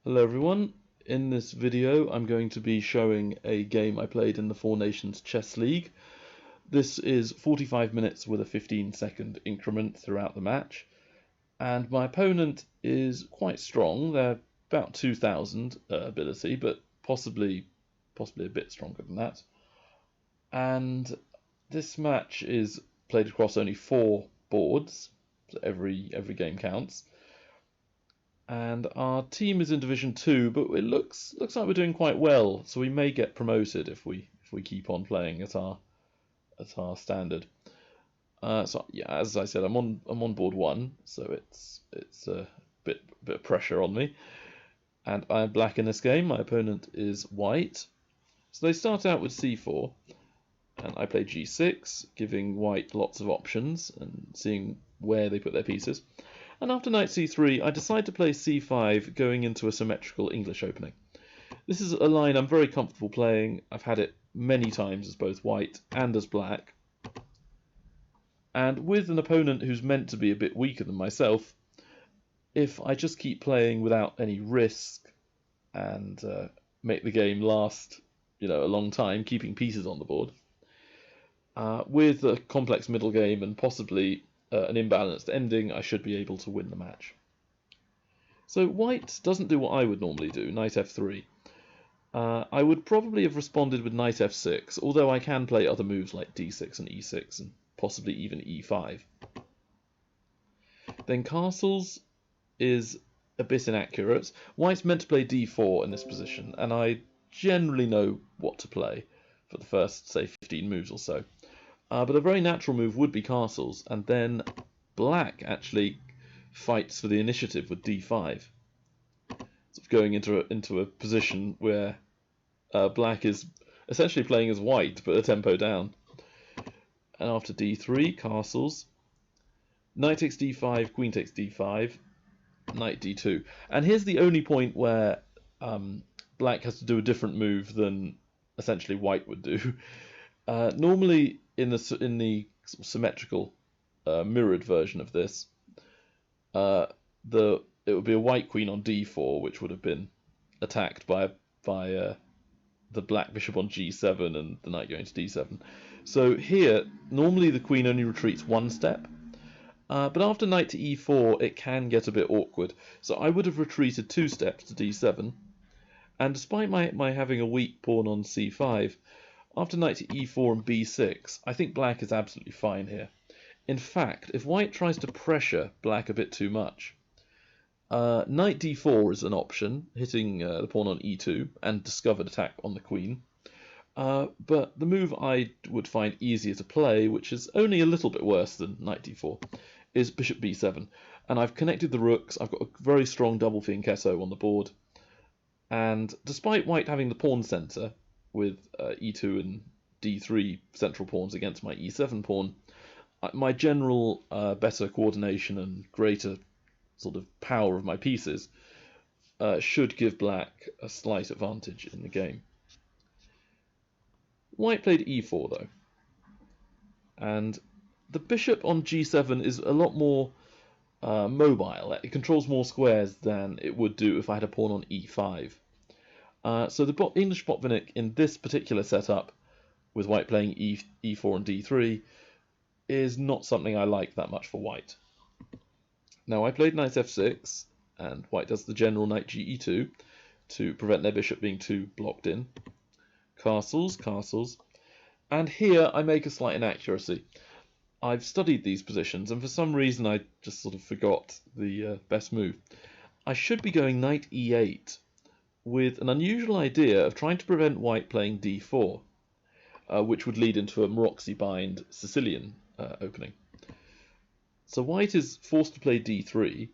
Hello everyone, in this video I'm going to be showing a game I played in the Four Nations Chess League. This is 45 minutes with a 15-second increment throughout the match, and my opponent is quite strong. They're about 2000 ability, but possibly a bit stronger than that. And this match is played across only 4 boards, so every game counts. And our team is in Division 2, but it looks like we're doing quite well, so we may get promoted if we keep on playing at our standard. So yeah, as I said, I'm on board 1, so it's a bit of pressure on me. And I'm black in this game. My opponent is white. So they start out with c4, and I play g6, giving white lots of options and seeing where they put their pieces. And after knight c3, I decide to play c5, going into a symmetrical English opening. This is a line I'm very comfortable playing. I've had it many times as both white and as black. And with an opponent who's meant to be a bit weaker than myself, if I just keep playing without any risk and make the game last, a long time, keeping pieces on the board, with a complex middle game and possibly an imbalanced ending, I should be able to win the match. So white doesn't do what I would normally do, knight f3. I would probably have responded with knight f6, although I can play other moves like d6 and e6 and possibly even e5. Then castles is a bit inaccurate. White's meant to play d4 in this position, and I generally know what to play for the first, say, 15 moves or so. But a very natural move would be castles, and then black actually fights for the initiative with d5. So going into a position where black is essentially playing as white, but a tempo down. And after d3, castles, knight takes d5, queen takes d5, knight d2. And here's the only point where black has to do a different move than essentially white would do. Normally, in the sort of symmetrical mirrored version of this, it would be a white queen on d4, which would have been attacked by the black bishop on g7 and the knight going to d7. So here, normally the queen only retreats one step, but after knight to e4, it can get a bit awkward. So I would have retreated 2 steps to d7, and despite my having a weak pawn on c5, after knight to e4 and b6, I think black is absolutely fine here. In fact, if white tries to pressure black a bit too much, knight d4 is an option, hitting the pawn on e2 and discovered attack on the queen. But the move I would find easier to play, which is only a little bit worse than knight d4, is bishop b7. And I've connected the rooks. I've got a very strong double fianchetto on the board. And despite white having the pawn center, with e2 and d3 central pawns against my e7 pawn, my general better coordination and greater sort of power of my pieces should give black a slight advantage in the game. White played e4 though, and the bishop on g7 is a lot more mobile. It controls more squares than it would do if I had a pawn on e5. So the English Botvinnik in this particular setup, with white playing e4 and d3, is not something I like that much for white. Now I played knight f6, and white does the general knight ge2 to prevent their bishop being too blocked in. Castles, and here I make a slight inaccuracy. I've studied these positions, and for some reason I just sort of forgot the best move. I should be going knight e8, with an unusual idea of trying to prevent white playing d4, which would lead into a Maroczy-bind Sicilian opening. So white is forced to play d3,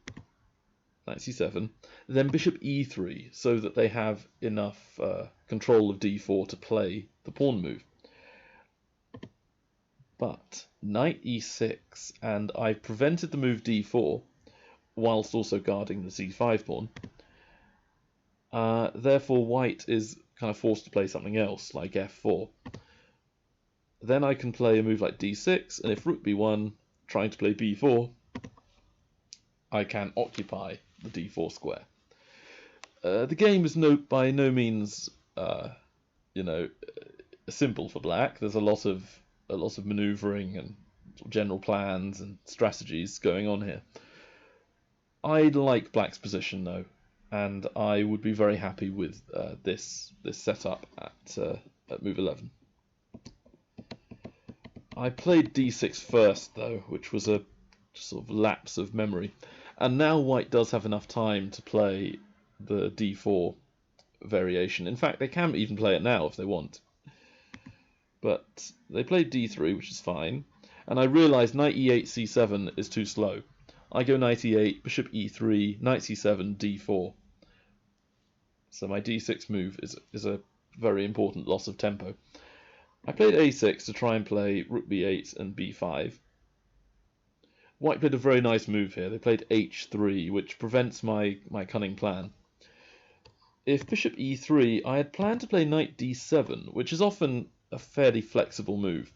knight c7, then bishop e3, so that they have enough control of d4 to play the pawn move. But knight e6, and I've prevented the move d4, whilst also guarding the c5 pawn. Therefore white is kind of forced to play something else, like f4. Then I can play a move like d6, and if rook b1, trying to play b4, I can occupy the d4 square. The game is by no means, you know, simple for black. There's a lot of manoeuvring and general plans and strategies going on here. I like black's position though, and I would be very happy with this setup at move 11. I played d6 first though, which was a sort of lapse of memory, and now white does have enough time to play the d4 variation. In fact, they can even play it now if they want. But they played d3, which is fine, and I realised knight e8 c7 is too slow. I go knight e8, bishop e3, knight c7, d4. So my d6 move is a very important loss of tempo. I played a6 to try and play rook b8 and b5. White played a very nice move here. They played h3, which prevents my cunning plan. If bishop e3, I had planned to play knight d7, which is often a fairly flexible move.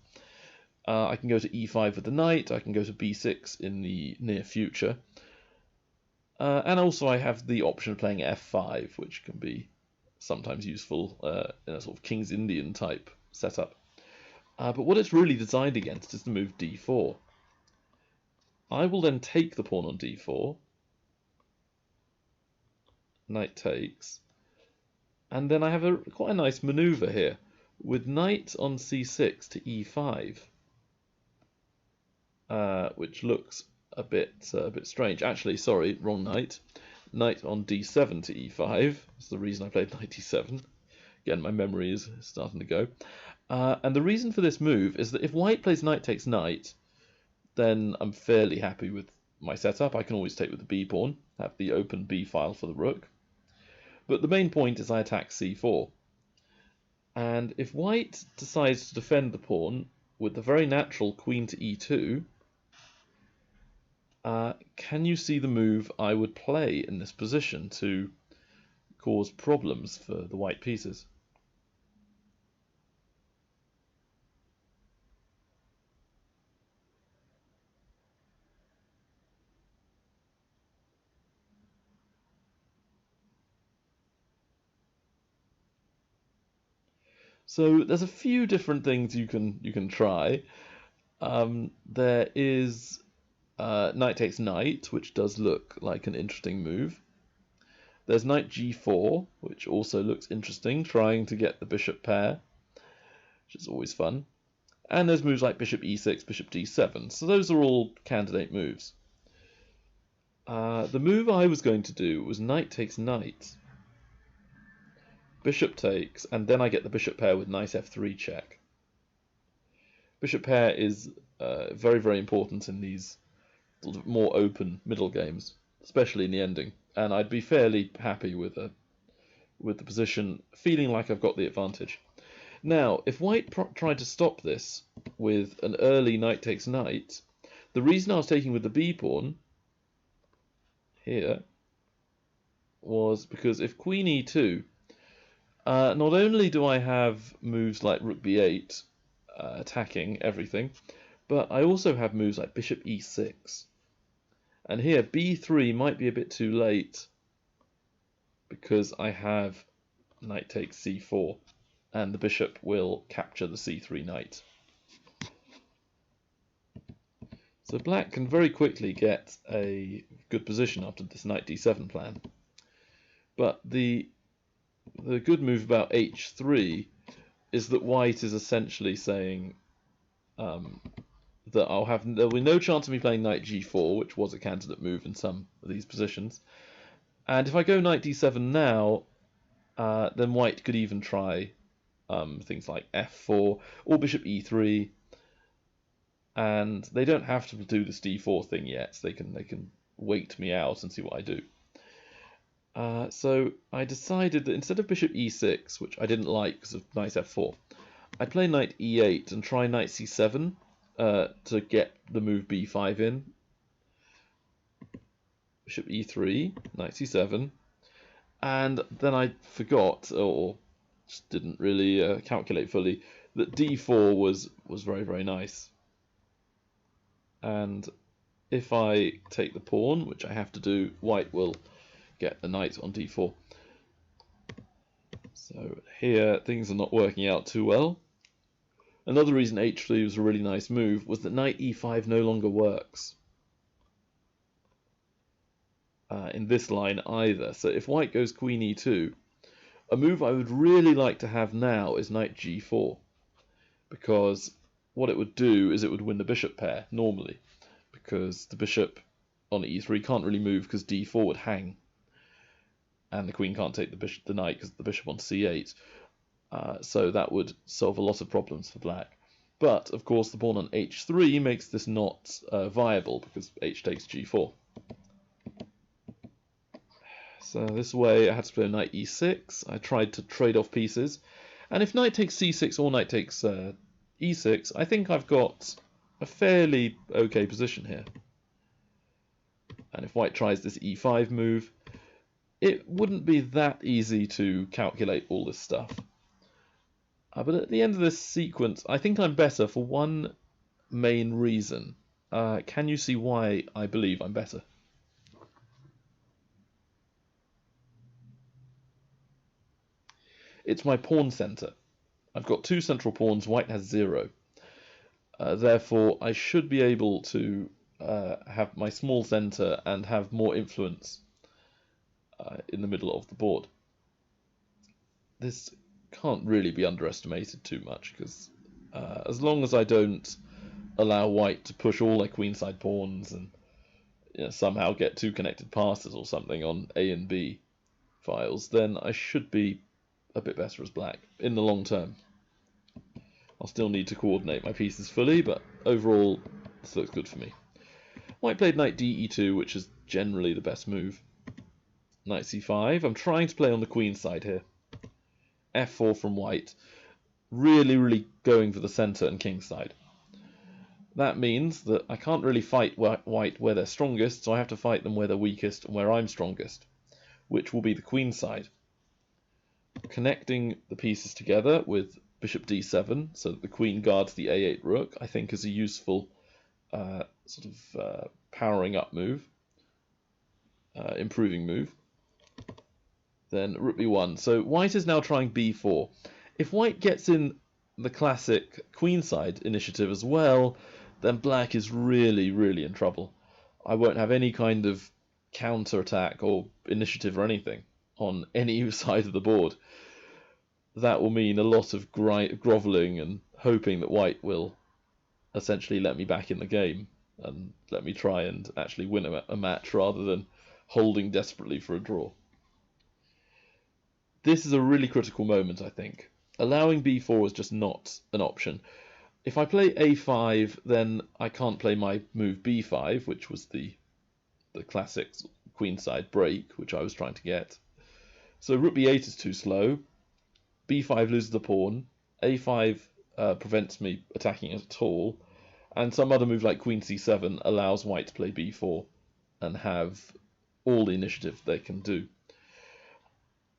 I can go to e5 with the knight, I can go to b6 in the near future. And also I have the option of playing f5, which can be sometimes useful in a sort of King's Indian type setup. But what it's really designed against is the move d4. I will then take the pawn on d4, knight takes, and then I have quite a nice maneuver here with knight on c6 to e5, which looks a bit strange. Actually, sorry, wrong knight. Knight on d7 to e5. That's the reason I played knight d7. Again, my memory is starting to go. And the reason for this move is that if white plays knight takes knight, then I'm fairly happy with my setup. I can always take with the b pawn, have the open b file for the rook. But the main point is I attack c4. And if white decides to defend the pawn with the very natural queen to e2, can you see the move I would play in this position to cause problems for the white pieces? So there's a few different things you can try. There is knight takes knight, which does look like an interesting move. There's knight g4, which also looks interesting, trying to get the bishop pair, which is always fun. And there's moves like bishop e6, bishop d7. So those are all candidate moves. The move I was going to do was knight takes knight, bishop takes, and then I get the bishop pair with knight f3 check. Bishop pair is very, very important in these sort of more open middle games, especially in the ending. And I'd be fairly happy with the position, feeling like I've got the advantage. Now, if white tried to stop this with an early knight takes knight, the reason I was taking with the b pawn here was because if queen e2, not only do I have moves like rook b8 attacking everything, but I also have moves like bishop e6. And here b3 might be a bit too late because I have knight takes c4 and the bishop will capture the c3 knight. So black can very quickly get a good position after this knight d7 plan. But the good move about h3 is that white is essentially saying that there'll be no chance of me playing knight g4, which was a candidate move in some of these positions. And if I go knight d7 now, then white could even try things like f4 or bishop e3, and they don't have to do this d4 thing yet. So they can wait me out and see what I do. So I decided that instead of bishop e6, which I didn't like because of knight f4, I'd play knight e8 and try knight c7 to get the move b5 in. Bishop e3, knight c7, and then I forgot, or just didn't really calculate fully, that d4 was very, very nice. And if I take the pawn, which I have to do, white will get the knight on d4. So here things are not working out too well. Another reason h3 was a really nice move was that knight e5 no longer works in this line either. So if white goes queen e2, a move I would really like to have now is knight g4, because what it would do is it would win the bishop pair normally, because the bishop on e3 can't really move because d4 would hang, and the queen can't take the knight because the bishop on c8. So that would solve a lot of problems for black. But, of course, the pawn on h3 makes this not viable, because h takes g4. So this way I had to play knight e6. I tried to trade off pieces. And if knight takes c6 or knight takes e6, I think I've got a fairly okay position here. And if white tries this e5 move, it wouldn't be that easy to calculate all this stuff. But at the end of this sequence, I think I'm better for one main reason. Can you see why I believe I'm better? It's my pawn center. I've got two central pawns, white has 0. Therefore, I should be able to have my small center and have more influence in the middle of the board. This can't really be underestimated too much, because as long as I don't allow white to push all their queenside pawns and somehow get two connected passes or something on A and B files, then I should be a bit better as black in the long term. I'll still need to coordinate my pieces fully, but overall this looks good for me. White played knight d-e2, which is generally the best move. Knight c5. I'm trying to play on the queen side here. f4 from white. Really going for the center and king side. That means that I can't really fight white where they're strongest, so I have to fight them where they're weakest and where I'm strongest, which will be the queen side. Connecting the pieces together with bishop d7 so that the queen guards the a8 rook, I think is a useful powering up move, improving move. Then rook b1. So white is now trying b4. If white gets in the classic queenside initiative as well, then black is really in trouble. I won't have any kind of counter-attack or initiative or anything on any side of the board. That will mean a lot of groveling and hoping that white will essentially let me back in the game and let me try and actually win a match rather than holding desperately for a draw. This is a really critical moment, I think. Allowing b4 is just not an option. If I play a5, then I can't play my move b5, which was the classic queenside break, which I was trying to get. So rook b8 is too slow. b5 loses the pawn. a5 prevents me attacking at all. And some other move like queen c7 allows white to play b4 and have all the initiative they can do.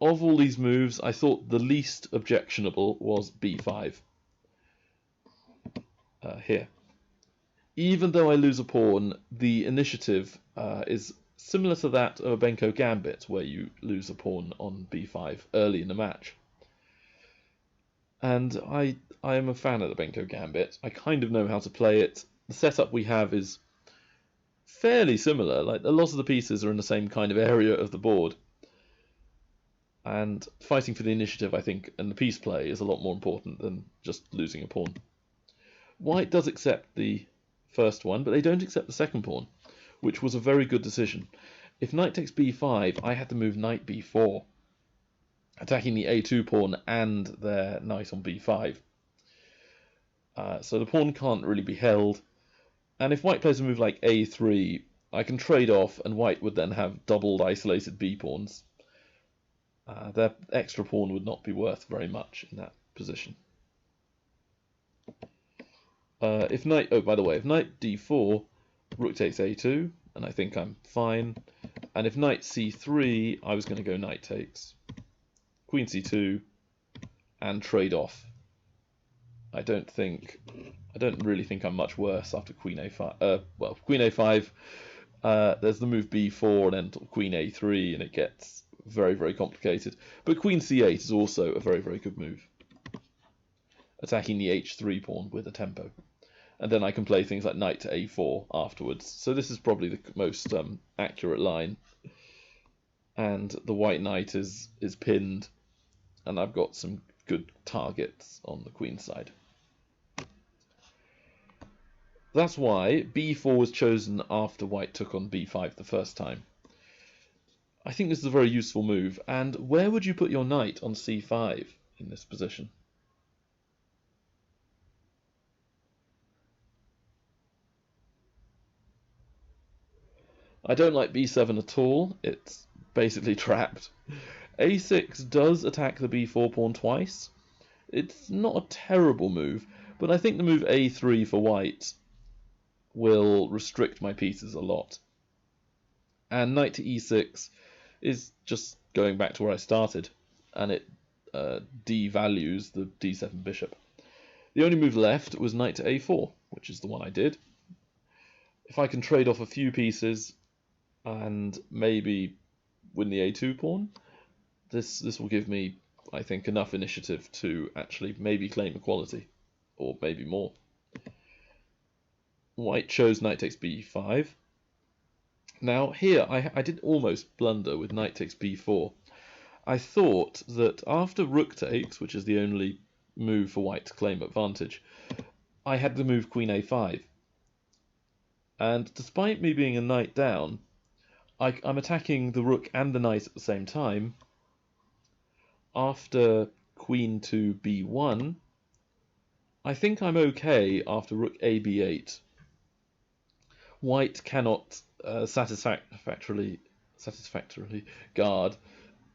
Of all these moves, I thought the least objectionable was b5. Here. Even though I lose a pawn, the initiative is similar to that of a Benko Gambit, where you lose a pawn on b5 early in the match. And I am a fan of the Benko Gambit. I kind of know how to play it. The setup we have is fairly similar. Like, a lot of the pieces are in the same kind of area of the board. And fighting for the initiative, I think, and the piece play is a lot more important than just losing a pawn. White does accept the first one, but they don't accept the second pawn, which was a very good decision. If knight takes b5, I had to move knight b4, attacking the a2 pawn and their knight on b5. So the pawn can't really be held. And if white plays a move like a3, I can trade off, and white would then have doubled isolated b pawns. Their extra pawn would not be worth very much in that position. If knight d4, rook takes a2, and I think I'm fine. And if knight c3, I was going to go knight takes, queen c2, and trade off. I don't really think I'm much worse after queen a5. Queen a5. There's the move b4 and then queen a3, and it gets very, very complicated. But queen c8 is also a very, very good move, attacking the h3 pawn with a tempo. And then I can play things like knight to a4 afterwards. So this is probably the most accurate line. And the white knight is pinned, and I've got some good targets on the queen side. That's why b4 was chosen after white took on b5 the first time. I think this is a very useful move. And where would you put your knight on c5 in this position? I don't like b7 at all. It's basically trapped. a6 does attack the b4 pawn twice. It's not a terrible move, but I think the move a3 for white will restrict my pieces a lot. And knight to e6 is just going back to where I started, and it devalues the d7 bishop. The only move left was knight to a4, which is the one I did. If I can trade off a few pieces and maybe win the a2 pawn, this will give me, I think, enough initiative to actually maybe claim equality, or maybe more. White chose knight takes b5. Now here I did almost blunder with knight takes b4. I thought that after rook takes, which is the only move for white to claim advantage, I had the move queen a5. And despite me being a knight down, I'm attacking the rook and the knight at the same time. After queen to b1, I think I'm okay after rook a b8. White cannot satisfactorily guard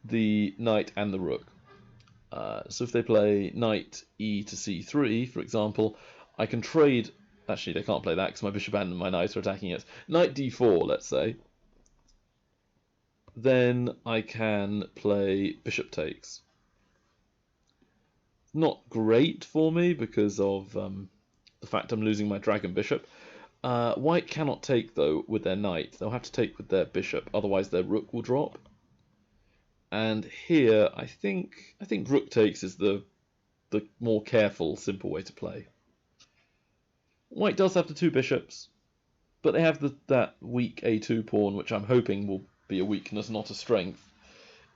the knight and the rook. So if they play knight e to c3, for example, I can trade. Actually, they can't play that because my bishop and my knight are attacking it. Knight d4, let's say. Then I can play bishop takes. Not great for me because of the fact I'm losing my dragon bishop. White cannot take, though, with their knight. They'll have to take with their bishop, otherwise their rook will drop. And here, I think rook takes is the more careful, simple way to play. White does have the two bishops, but they have that weak a2 pawn, which I'm hoping will be a weakness, not a strength,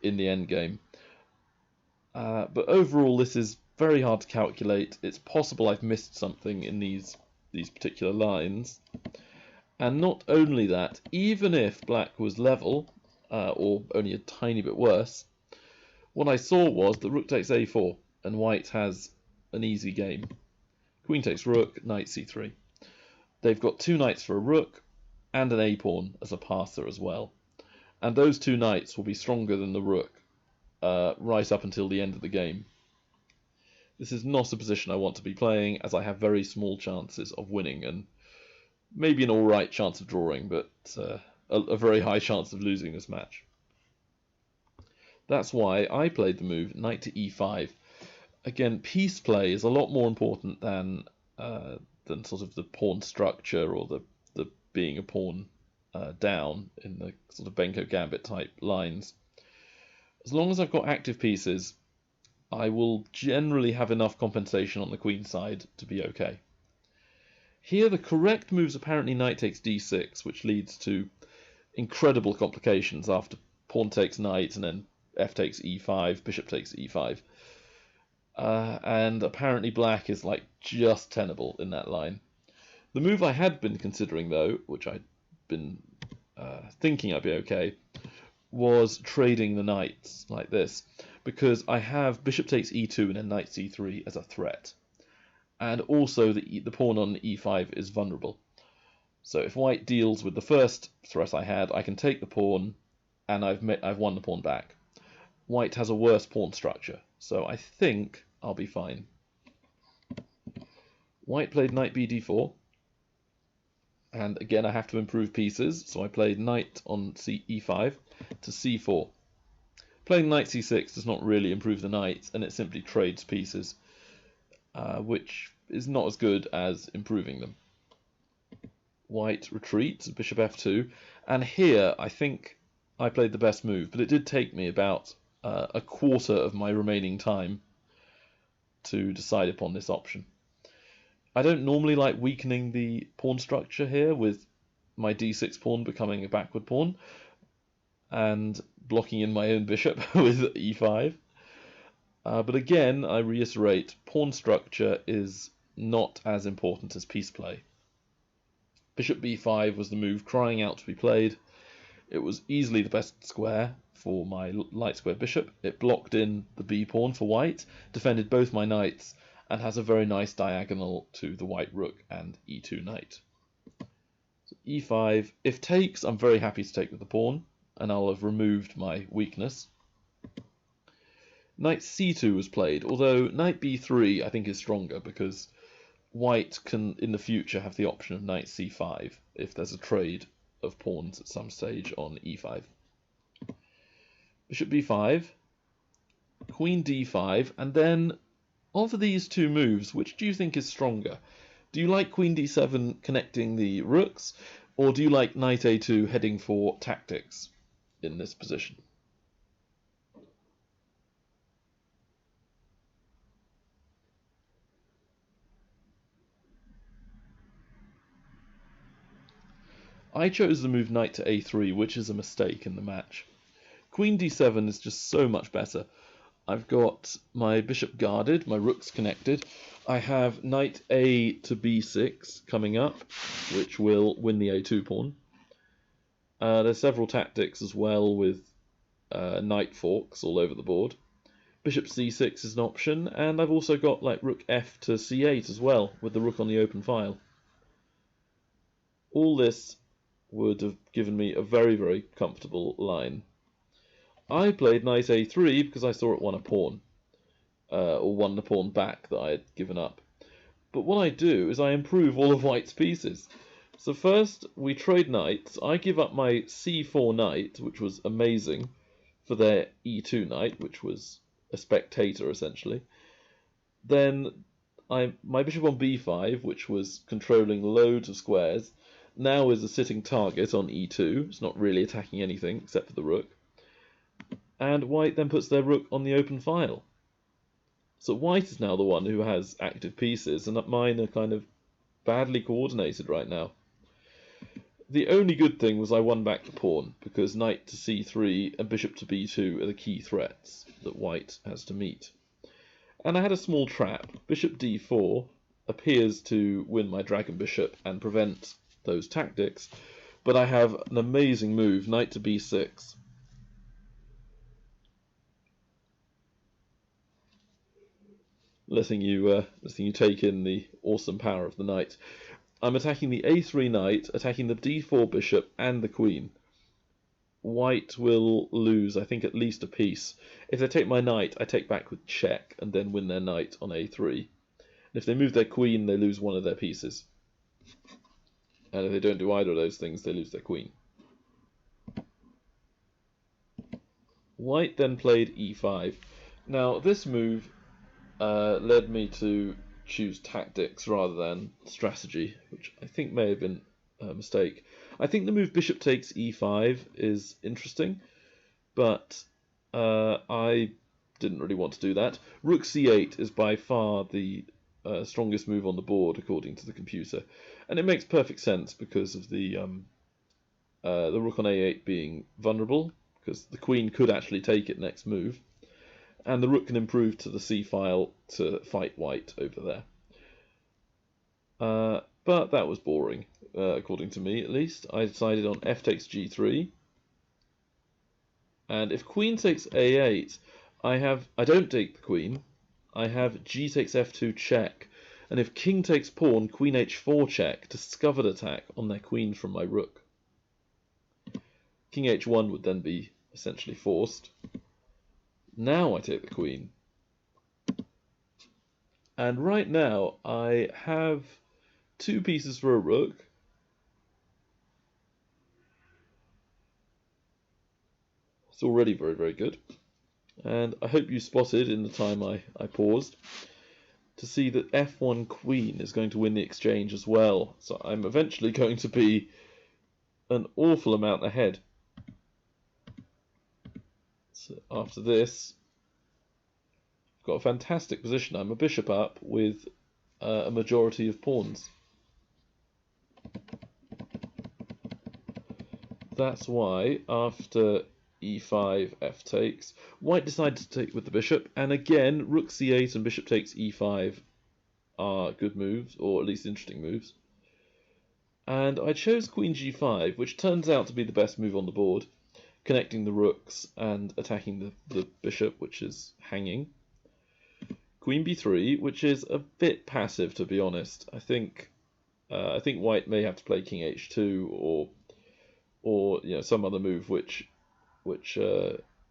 in the endgame. But overall, this is very hard to calculate. It's possible I've missed something in these particular lines. And not only that, even if black was level, or only a tiny bit worse, what I saw was that rook takes a4, and white has an easy game. Queen takes rook, knight c3. They've got two knights for a rook, and an a-pawn as a passer as well. And those two knights will be stronger than the rook right up until the end of the game. This is not a position I want to be playing, as I have very small chances of winning, and maybe an alright chance of drawing, but a very high chance of losing this match. That's why I played the move knight to e5. Again, piece play is a lot more important than sort of the pawn structure or the being a pawn down in the sort of Benko Gambit type lines. As long as I've got active pieces, I will generally have enough compensation on the queen side to be okay. Here the correct move is apparently knight takes d6, which leads to incredible complications after pawn takes knight and then f takes e5, bishop takes e5. And apparently black is like just tenable in that line. The move I had been considering, though, which I'd been thinking I'd be okay, was trading the knights like this, because I have bishop takes e2 and then knight c3 as a threat. And also the pawn on e5 is vulnerable. So if white deals with the first threat I had, I can take the pawn, and I've won the pawn back. White has a worse pawn structure, so I think I'll be fine. White played knight bd4, and again I have to improve pieces, so I played knight on e5 to c4. Playing knight c6 does not really improve the knight, and it simply trades pieces, which is not as good as improving them. White retreats, bishop f2, and here I think I played the best move, but it did take me about a quarter of my remaining time to decide upon this option. I don't normally like weakening the pawn structure here with my d6 pawn becoming a backward pawn and blocking in my own bishop with e5. But again, I reiterate, pawn structure is not as important as piece play. Bishop b5 was the move crying out to be played. It was easily the best square for my light square bishop. It blocked in the b pawn for white, defended both my knights, and has a very nice diagonal to the white rook and e2 knight. So e5, if takes, I'm very happy to take with the pawn, and I'll have removed my weakness. Knight c2 was played, although knight b3 I think is stronger because white can in the future have the option of knight c5 if there's a trade of pawns at some stage on e5. Bishop b5, queen d5, and then of these two moves, which do you think is stronger? Do you like queen d7 connecting the rooks, or do you like knight a2 heading for tactics in this position? I chose the move knight to a3, which is a mistake in the match. Queen d7 is just so much better. I've got my bishop guarded, my rooks connected. I have knight a to b6 coming up, which will win the a2 pawn. There's several tactics as well with knight forks all over the board. Bishop c6 is an option, and I've also got like rook f to c8 as well, with the rook on the open file. All this would have given me a very, very comfortable line. I played knight a3 because I saw it won a pawn, or won the pawn back that I had given up. But what I do is I improve all of white's pieces. So first we trade knights. I give up my c4 knight, which was amazing, for their e2 knight, which was a spectator essentially. Then my bishop on b5, which was controlling loads of squares, now is a sitting target on e2. It's not really attacking anything except for the rook. And white then puts their rook on the open file. So white is now the one who has active pieces, and mine are kind of badly coordinated right now. The only good thing was I won back the pawn, because knight to c3 and bishop to b2 are the key threats that white has to meet. And I had a small trap. Bishop d4 appears to win my dragon bishop and prevent those tactics, but I have an amazing move, knight to b6. Letting you take in the awesome power of the knight. I'm attacking the a3 knight, attacking the d4 bishop and the queen. White will lose, I think, at least a piece. If they take my knight, I take back with check and then win their knight on a3. And if they move their queen, they lose one of their pieces. And if they don't do either of those things, they lose their queen. White then played e5. Now, this move led me to choose tactics rather than strategy, which I think may have been a mistake. I think the move bishop takes e5 is interesting, but I didn't really want to do that. Rook c8 is by far the strongest move on the board according to the computer, and it makes perfect sense because of the rook on a8 being vulnerable, because the queen could actually take it next move, and the rook can improve to the c file to fight white over there. But that was boring, according to me at least. I decided on f takes g3, and if queen takes a8, I don't take the queen. I have g takes f2 check, and if king takes pawn, queen h4 check, discovered attack on their queen from my rook. King h1 would then be essentially forced. Now I take the queen. And right now I have two pieces for a rook. It's already very, very good. And I hope you spotted in the time I paused to see that f1 queen is going to win the exchange as well. So I'm eventually going to be an awful amount ahead. So after this, I've got a fantastic position. I'm a bishop up with a majority of pawns. That's why, after e5, f takes, white decided to take with the bishop, and again, rook c8 and bishop takes e5 are good moves, or at least interesting moves. And I chose queen g5, which turns out to be the best move on the board, connecting the rooks and attacking the bishop, which is hanging. Queen b3, which is a bit passive, to be honest. I think white may have to play king h2 or some other move which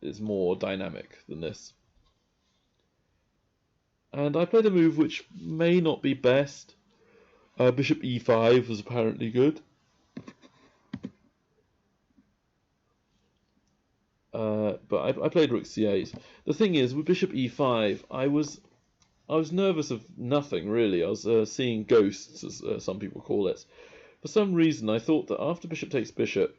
is more dynamic than this. And I played a move which may not be best. Bishop e5 was apparently good. But I played rook c8. The thing is, with bishop e5, I was nervous of nothing really. I was seeing ghosts, as some people call it. For some reason, I thought that after bishop takes bishop,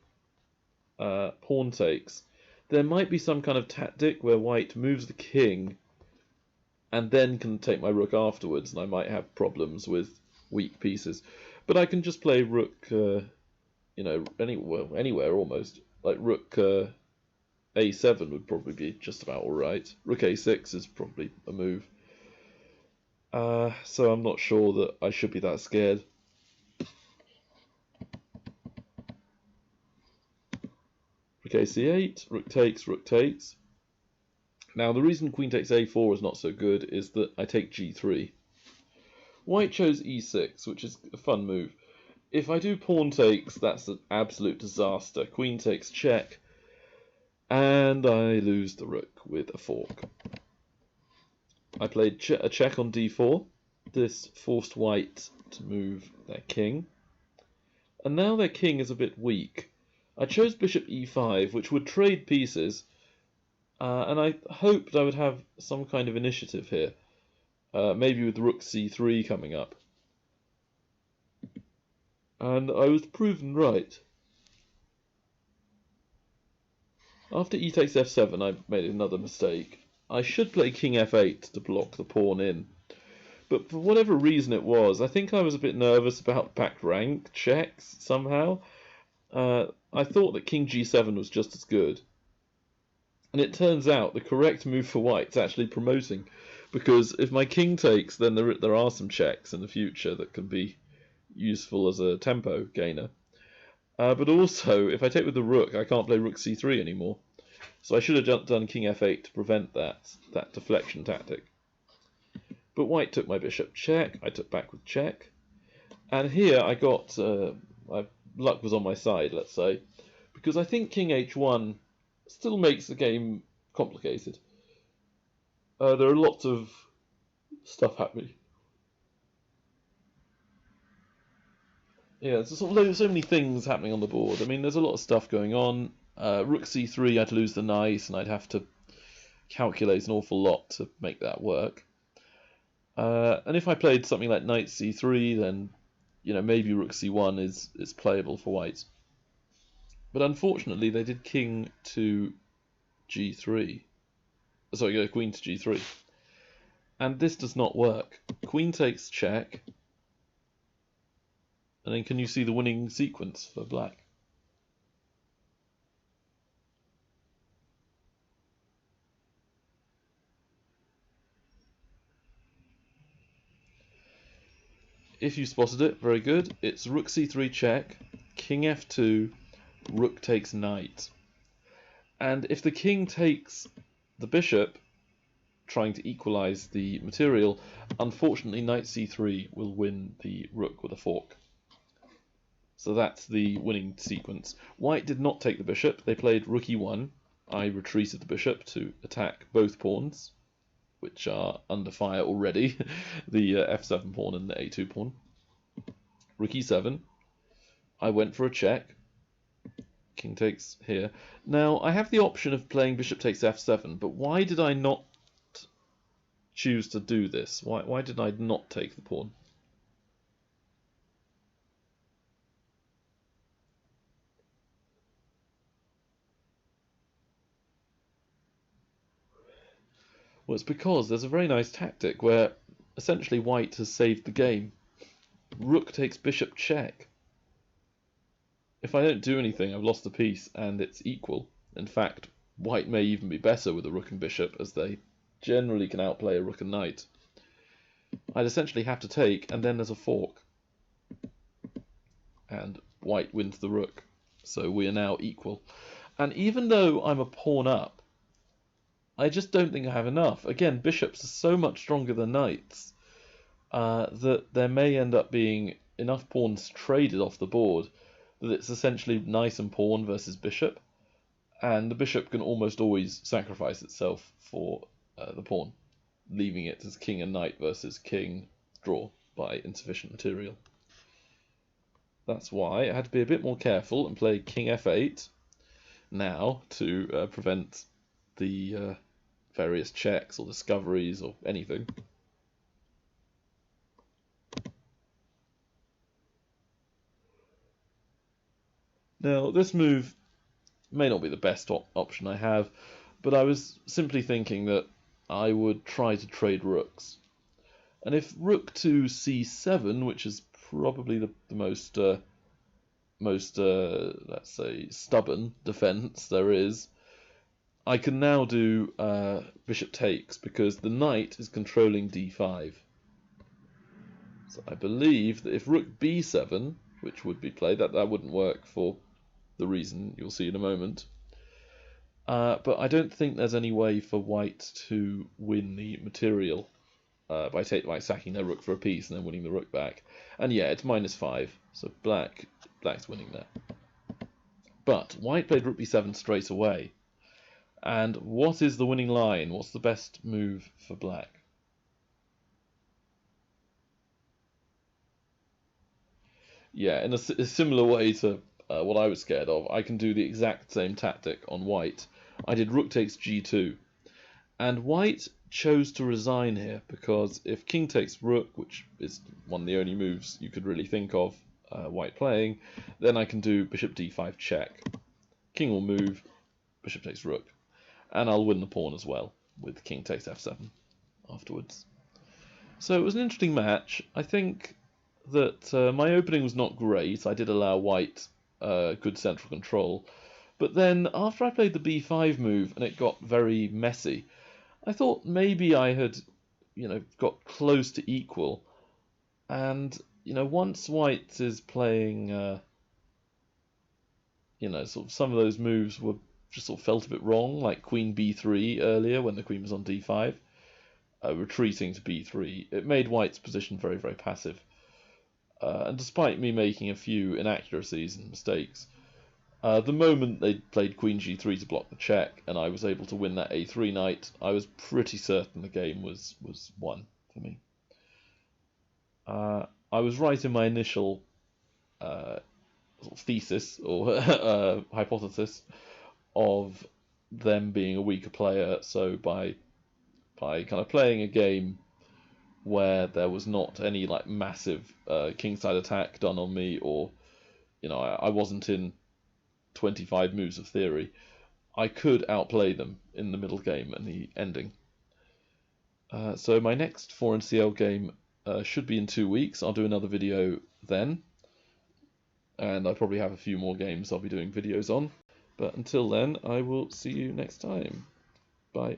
pawn takes, there might be some kind of tactic where white moves the king and then can take my rook afterwards, and I might have problems with weak pieces. But I can just play rook, anywhere almost. Like rook a7 would probably be just about alright. Rook a6 is probably a move. So I'm not sure that I should be that scared. Rook ac8, rook takes, rook takes. Now the reason queen takes a4 is not so good is that I take g3. White chose e6, which is a fun move. If I do pawn takes, that's an absolute disaster. Queen takes check, and I lose the rook with a fork. I played a check on d4. This forced white to move their king. And now their king is a bit weak. I chose bishop e5, which would trade pieces, and I hoped I would have some kind of initiative here. Maybe with rook c3 coming up. And I was proven right. After e takes f7, I made another mistake. I should play king f8 to block the pawn in. But for whatever reason it was, I think I was a bit nervous about back rank checks somehow. I thought that king g7 was just as good. And it turns out the correct move for white is actually promoting. Because if my king takes, then there are some checks in the future that can be useful as a tempo gainer. But also, if I take with the rook, I can't play rook c3 anymore. So I should have done king f8 to prevent that deflection tactic. But white took my bishop check, I took back with check. And here I got, luck was on my side, let's say. Because I think king h1 still makes the game complicated. There are lots of stuff happening. Yeah, there's so many things happening on the board. I mean, there's a lot of stuff going on. Rook c3, I'd lose the knight, and I'd have to calculate an awful lot to make that work. And if I played something like knight c3, then maybe rook c1 is playable for white. But unfortunately, they did king to g3. Sorry, queen to g3. And this does not work. Queen takes check. And then can you see the winning sequence for black? If you spotted it, very good. It's rook c3 check, king f2, rook takes knight. And if the king takes the bishop, trying to equalize the material, unfortunately knight c3 will win the rook with a fork. So that's the winning sequence. White did not take the bishop. They played rook e1. I retreated the bishop to attack both pawns, which are under fire already. The f7 pawn and the a2 pawn. Rook e7. I went for a check. King takes here. Now, I have the option of playing bishop takes f7, but why did I not choose to do this? Why did I not take the pawn? Well, it's because there's a very nice tactic where essentially white has saved the game. Rook takes bishop check. If I don't do anything, I've lost the piece and it's equal. In fact, white may even be better with a rook and bishop, as they generally can outplay a rook and knight. I'd essentially have to take, and then there's a fork. And white wins the rook. So we are now equal. And even though I'm a pawn up, I just don't think I have enough. Again, bishops are so much stronger than knights that there may end up being enough pawns traded off the board that it's essentially knight and pawn versus bishop. And the bishop can almost always sacrifice itself for the pawn, leaving it as king and knight versus king draw by insufficient material. That's why I had to be a bit more careful and play king f8 now to prevent the various checks or discoveries or anything. Now, this move may not be the best option I have, but I was simply thinking that I would try to trade rooks. And if rook to c7, which is probably the most, let's say, stubborn defense there is, I can now do bishop takes, because the knight is controlling d5. So I believe that if rook b7, which would be played, that wouldn't work for the reason you'll see in a moment. But I don't think there's any way for white to win the material by sacking their rook for a piece and then winning the rook back. And yeah, it's -5, so black's winning there. But white played rook b7 straight away. And what is the winning line? What's the best move for black? Yeah, in a similar way to what I was scared of, I can do the exact same tactic on white. I did rook takes g2, and white chose to resign here because if king takes rook, which is one of the only moves you could really think of white playing, then I can do bishop d5 check. King will move, bishop takes rook, and I'll win the pawn as well with king takes f7 afterwards. So it was an interesting match. I think that my opening was not great. I did allow white good central control. But then after I played the b5 move and it got very messy, I thought maybe I had, got close to equal. And, once white is playing, sort of some of those moves were just sort of felt a bit wrong, like queen b3 earlier when the queen was on d5, retreating to b3. It made white's position very, very passive. And despite me making a few inaccuracies and mistakes, the moment they played queen g3 to block the check and I was able to win that a3 knight, I was pretty certain the game was won for me. I was right in my initial sort of thesis or hypothesis of them being a weaker player, so by kind of playing a game where there was not any like massive kingside attack done on me, or I wasn't in 25 moves of theory, I could outplay them in the middle game and the ending. So my next 4NCL game should be in 2 weeks. I'll do another video then, and I probably have a few more games I'll be doing videos on. But until then, I will see you next time. Bye.